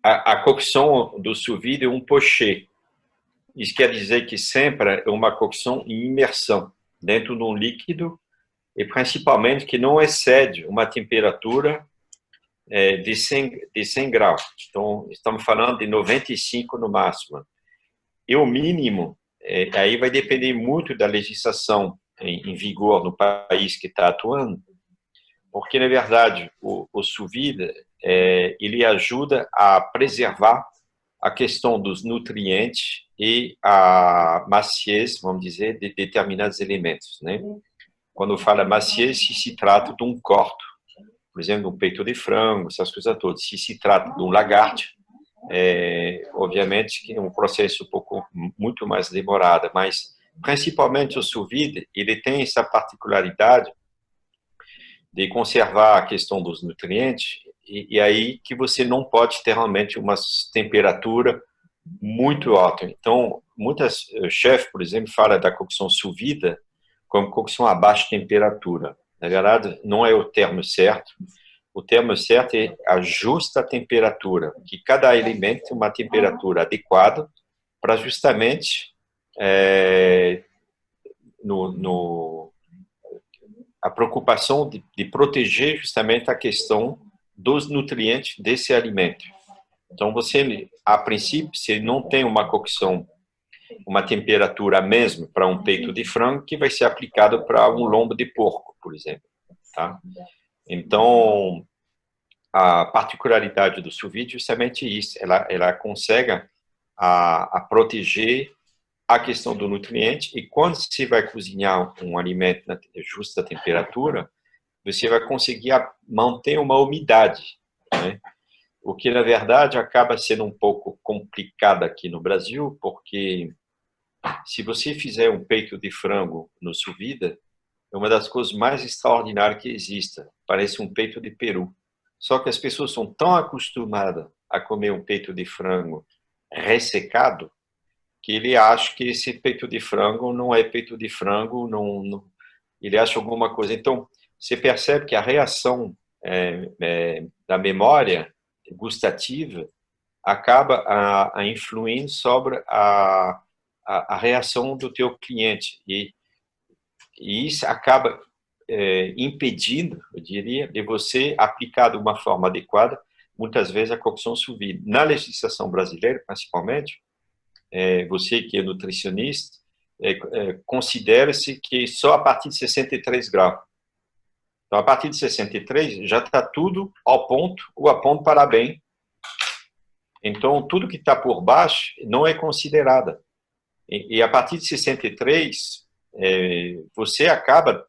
a cocção do sous vide é um pochê. Isso quer dizer que sempre é uma cocção em imersão, dentro de um líquido, e principalmente que não excede uma temperatura de 100 graus. Então, estamos falando de 95 no máximo. E o mínimo, aí vai depender muito da legislação em vigor no país que está atuando, porque, na verdade, o sous vide, ele ajuda a preservar a questão dos nutrientes e a maciez, vamos dizer, de determinados elementos, né? Quando fala maciez, se trata de um corte, por exemplo, um peito de frango, essas coisas todas. Se trata de um lagarto, obviamente que é um processo muito mais demorado, mas principalmente o sous vide, ele tem essa particularidade de conservar a questão dos nutrientes, e aí que você não pode ter realmente uma temperatura muito alta. Então, muitas chefes, por exemplo, falam da cocção sous vide como cocção a baixa temperatura. Na verdade, não é o termo certo. O termo certo é a justa temperatura, que cada elemento tem uma temperatura adequada para justamente a preocupação de proteger justamente a questão dos nutrientes desse alimento. Então, você, a princípio, se não tem uma cocção, uma temperatura mesmo para um peito de frango, que vai ser aplicado para um lombo de porco, por exemplo. Tá? Então, a particularidade do sous vide é justamente isso. Ela consegue a proteger a questão do nutriente, e quando você vai cozinhar um alimento na justa temperatura, você vai conseguir manter uma umidade, né? O que, na verdade, acaba sendo um pouco complicado aqui no Brasil, porque se você fizer um peito de frango no sous vide, é uma das coisas mais extraordinárias que exista. Parece um peito de peru. Só que as pessoas são tão acostumadas a comer um peito de frango ressecado, que ele acha que esse peito de frango não é peito de frango, ele acha alguma coisa. Então, você percebe que a reação da memória gustativa acaba influindo sobre a reação do teu cliente. E isso acaba impedindo, eu diria, de você aplicar de uma forma adequada, muitas vezes, a cocção sous vide. Na legislação brasileira, principalmente, você que é nutricionista, considera-se que só a partir de 63 graus. Então, a partir de 63, já está tudo ao ponto, ou a ponto para bem. Então, tudo que está por baixo não é considerada. E a partir de 63, você acaba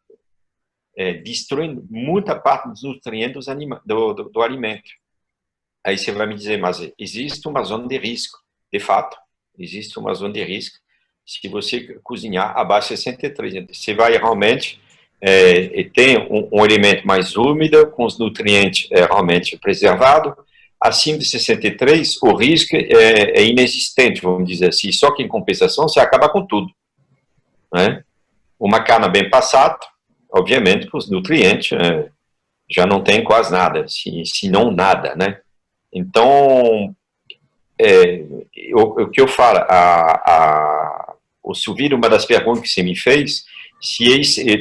destruindo muita parte dos nutrientes do alimento. Aí você vai me dizer, mas existe uma zona de risco. De fato, existe uma zona de risco se você cozinhar abaixo de 63. Você vai realmente ter um alimento mais úmido, com os nutrientes realmente preservados. Acima de 63, o risco é inexistente, vamos dizer assim. Só que, em compensação, você acaba com tudo, né? Uma carne bem passada, obviamente, os nutrientes já não tem quase nada, se não nada, né? Então, o que eu falo, o sous vide, uma das perguntas que você me fez, se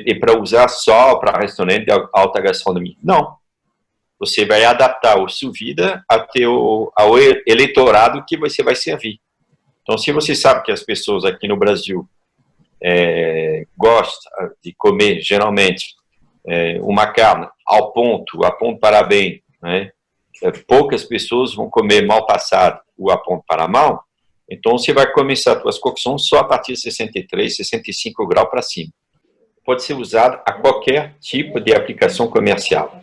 é para usar só para restaurante de alta gastronomia. Não. Você vai adaptar o sous vide ao eleitorado que você vai servir. Então, se você sabe que as pessoas aqui no Brasil gostam de comer, geralmente, uma carne a ponto para bem, né? Poucas pessoas vão comer mal passado ou a ponto para mal, então você vai começar as suas cocções só a partir de 63, 65 graus para cima. Pode ser usado a qualquer tipo de aplicação comercial.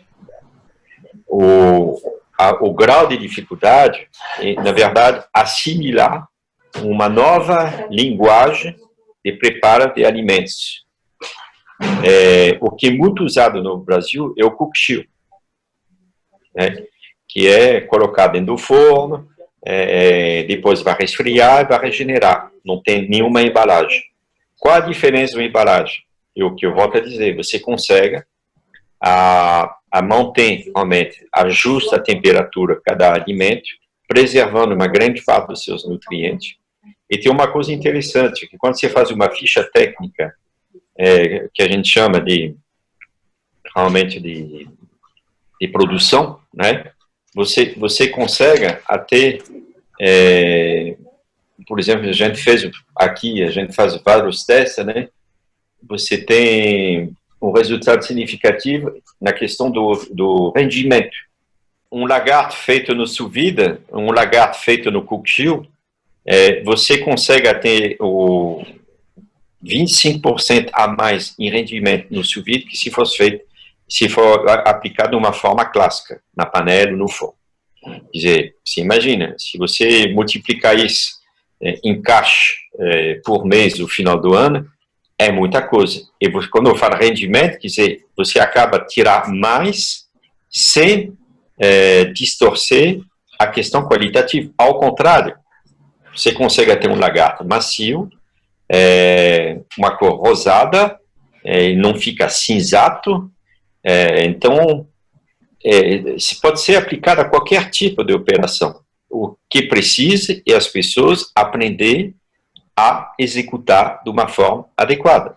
O grau de dificuldade é, na verdade, assimilar uma nova linguagem de preparo de alimentos. O que é muito usado no Brasil é o cook-chill, né? Que é colocado dentro do forno, depois vai resfriar e vai regenerar. Não tem nenhuma embalagem. Qual a diferença da embalagem? O que eu volto a dizer, você consegue manter realmente a justa temperatura cada alimento, preservando uma grande parte dos seus nutrientes. E tem uma coisa interessante, que quando você faz uma ficha técnica, que a gente chama realmente de produção, né? Você consegue até, por exemplo, a gente faz vários testes, né? Você tem um resultado significativo na questão do rendimento. Um lagarto feito no sous vide, um lagarto feito no cook-chill, você consegue ter o 25% a mais em rendimento no sous vide que se for aplicado de uma forma clássica, na panela ou no forno. Quer dizer, você imagina, se você multiplicar isso em caixa por mês no final do ano, é muita coisa. E quando eu falo rendimento, quer dizer, você acaba de tirar mais sem distorcer a questão qualitativa. Ao contrário, você consegue ter um lagarto macio, uma cor rosada, não fica cinzato, então pode ser aplicado a qualquer tipo de operação. O que precisa é as pessoas aprender a executar de uma forma adequada.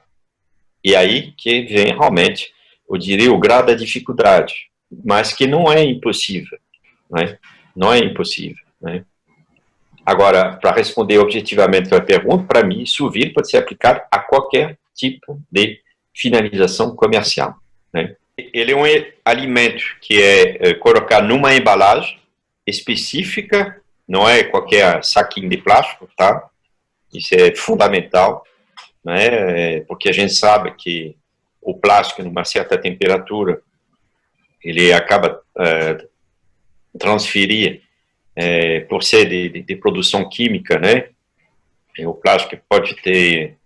E aí que vem realmente, eu diria, o grau da dificuldade, mas que não é impossível, né? Não é impossível, né? Agora, para responder objetivamente a pergunta, para mim, sous vide pode ser aplicado a qualquer tipo de finalização comercial, né? Ele é um alimento que é colocado numa embalagem específica, não é qualquer saquinho de plástico, tá? Isso é fundamental, né? Porque a gente sabe que o plástico, numa certa temperatura, ele acaba transferir, por ser de produção química, né? E o plástico pode ter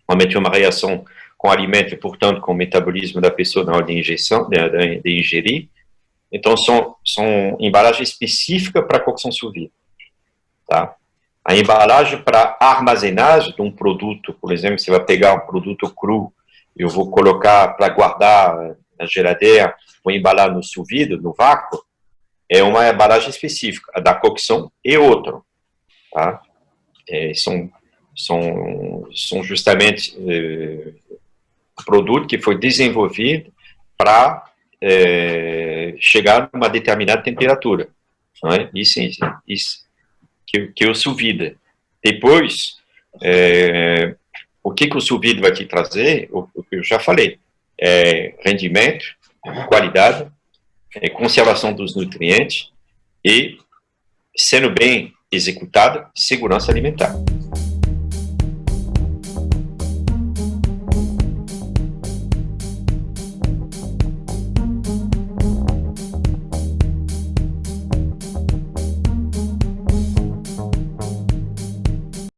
realmente uma reação com o alimento e, portanto, com o metabolismo da pessoa na hora de injeção, de ingerir. Então, são embalagens específicas para cocção sous vide, tá? A embalagem para armazenagem de um produto, por exemplo, você vai pegar um produto cru, eu vou colocar para guardar na geladeira, vou embalar no sous vide, no vácuo, é uma embalagem específica, a da cocção e outra, tá? São justamente produto que foi desenvolvido para chegar a uma determinada temperatura, não é? Isso que é o sous vide. Depois, o que o sous vide vai te trazer? O que eu já falei, rendimento, qualidade, conservação dos nutrientes e, sendo bem executado, segurança alimentar.